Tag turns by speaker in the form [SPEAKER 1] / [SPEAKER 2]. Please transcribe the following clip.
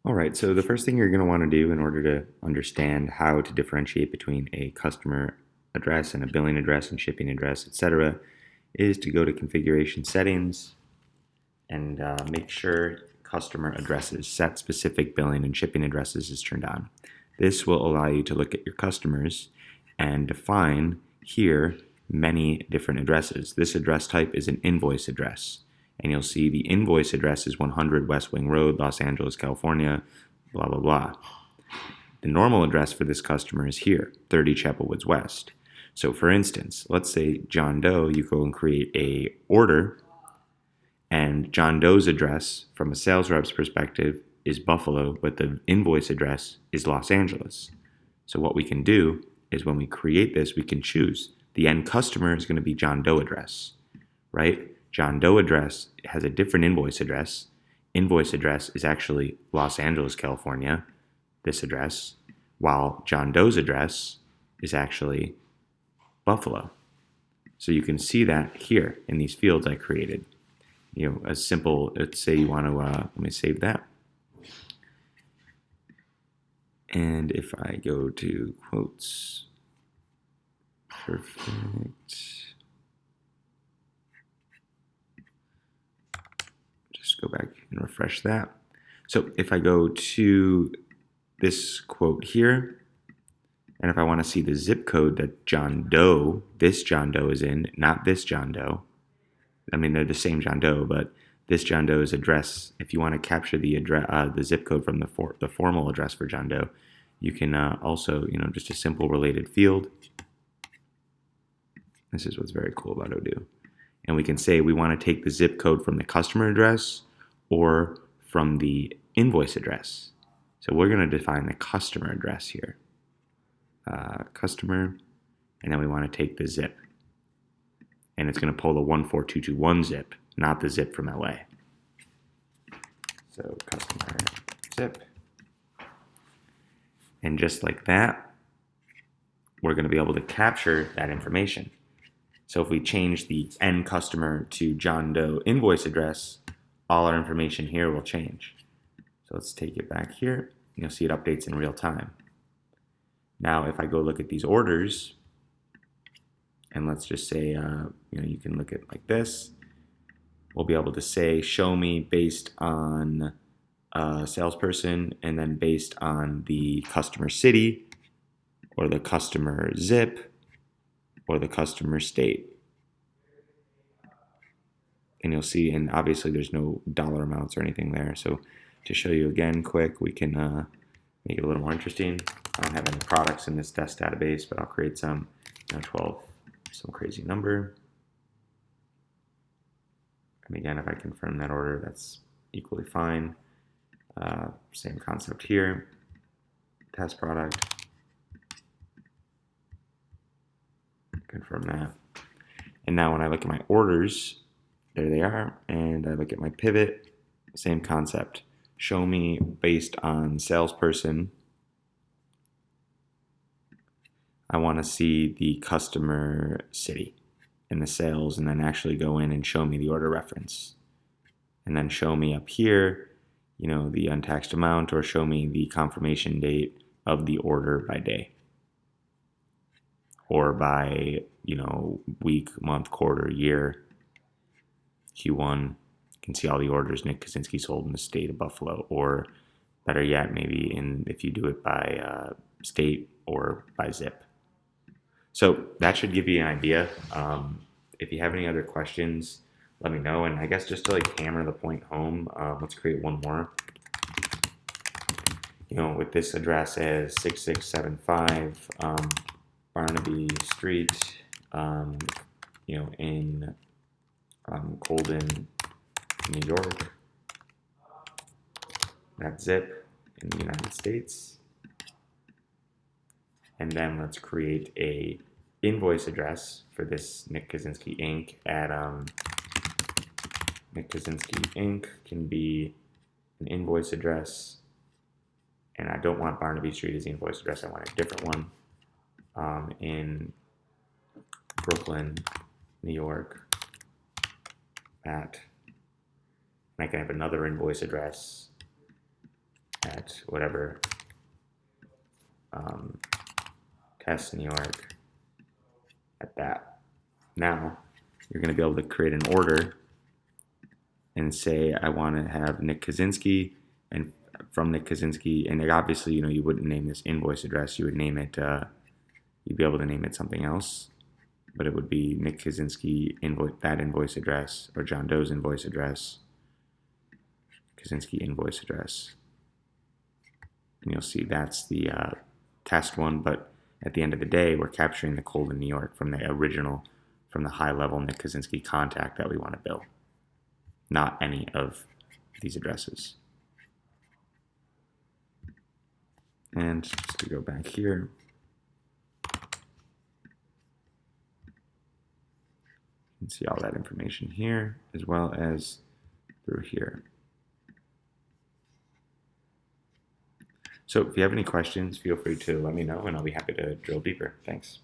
[SPEAKER 1] All right, so the first thing you're going to want to do in order to understand how to differentiate between a customer address and a billing address and shipping address, etc., is to go to configuration settings and make sure customer addresses, set specific billing and shipping addresses is turned on. This will allow you to look at your customers and define here many different addresses. This address type is an invoice address. And you'll see the invoice address is 100 West Wing Road, Los Angeles, California, blah, blah, blah. The normal address for this customer is here, 30 Chapel Woods West. So for instance, let's say John Doe, you go and create a order, and John Doe's address from a sales rep's perspective is Buffalo, but the invoice address is Los Angeles. So what we can do is when we create this, we can choose. The end customer is going to be John Doe address, right? John Doe address has a different invoice address. Invoice address is actually Los Angeles, California, this address, while John Doe's address is actually Buffalo. So you can see that here in these fields I created. You know, a simple, let's say you want to, let me save that. And if I go to quotes, perfect. Just go back and refresh that. So if I go to this quote here, and if I want to see the zip code that John Doe, this John Doe is in, not this John Doe. I mean, they're the same John Doe, but this John Doe's address, if you want to capture the address, the zip code from the formal address for John Doe, you can also, just a simple related field. This is what's very cool about Odoo. And we can say we want to take the zip code from the customer address or from the invoice address. So we're going to define the customer address here. Customer, and then we want to take the zip. And it's going to pull the 14221 zip, not the zip from LA. So customer zip. And just like that, we're going to be able to capture that information. So if we change the end customer to John Doe invoice address, all our information here will change. So let's take it back here. You'll see it updates in real time. Now, if I go look at these orders, and let's just say, you can look at it like this. We'll be able to say, show me based on a salesperson, and then based on the customer city, or the customer zip, or the customer state. And you'll see, and obviously there's no dollar amounts or anything there. So to show you again quick, we can make it a little more interesting. I don't have any products in this test database, but I'll create some, 12, some crazy number. And again, if I confirm that order, that's equally fine. Same concept here. Test product. Confirm that. And now when I look at my orders, there they are. And I look at my pivot, same concept. Show me based on salesperson. I want to see the customer city and the sales, and then actually go in and show me the order reference. And then show me up here, the untaxed amount, or show me the confirmation date of the order by day. Or by, week, month, quarter, year, Q1. You can see all the orders Nick Kaczynski sold in the state of Buffalo, or better yet, maybe if you do it by state or by zip. So that should give you an idea. If you have any other questions, let me know. And I guess just to hammer the point home, let's create one more. With this address as 6675 Barnaby Street, in Colden, New York. That zip in the United States. And then let's create a invoice address for this Nick Kaczynski Inc. at Nick Kaczynski Inc. can be an invoice address. And I don't want Barnaby Street as the invoice address. I want a different one in Brooklyn, New York. And I can have another invoice address at whatever, test New York at that. Now you're going to be able to create an order and say, I want to have Nick Kaczynski, and from Nick Kaczynski, and obviously, you wouldn't name this invoice address. You would name it, you'd be able to name it something else, but it would be Nick Kaczynski that invoice address, or John Doe's invoice address, Kaczynski invoice address. And you'll see that's the test one, but at the end of the day, we're capturing the cold in New York from the original, from the high-level Nick Kaczynski contact that we want to bill, not any of these addresses. And just to go back here, you can see all that information here, as well as through here. So if you have any questions, feel free to let me know, and I'll be happy to drill deeper. Thanks.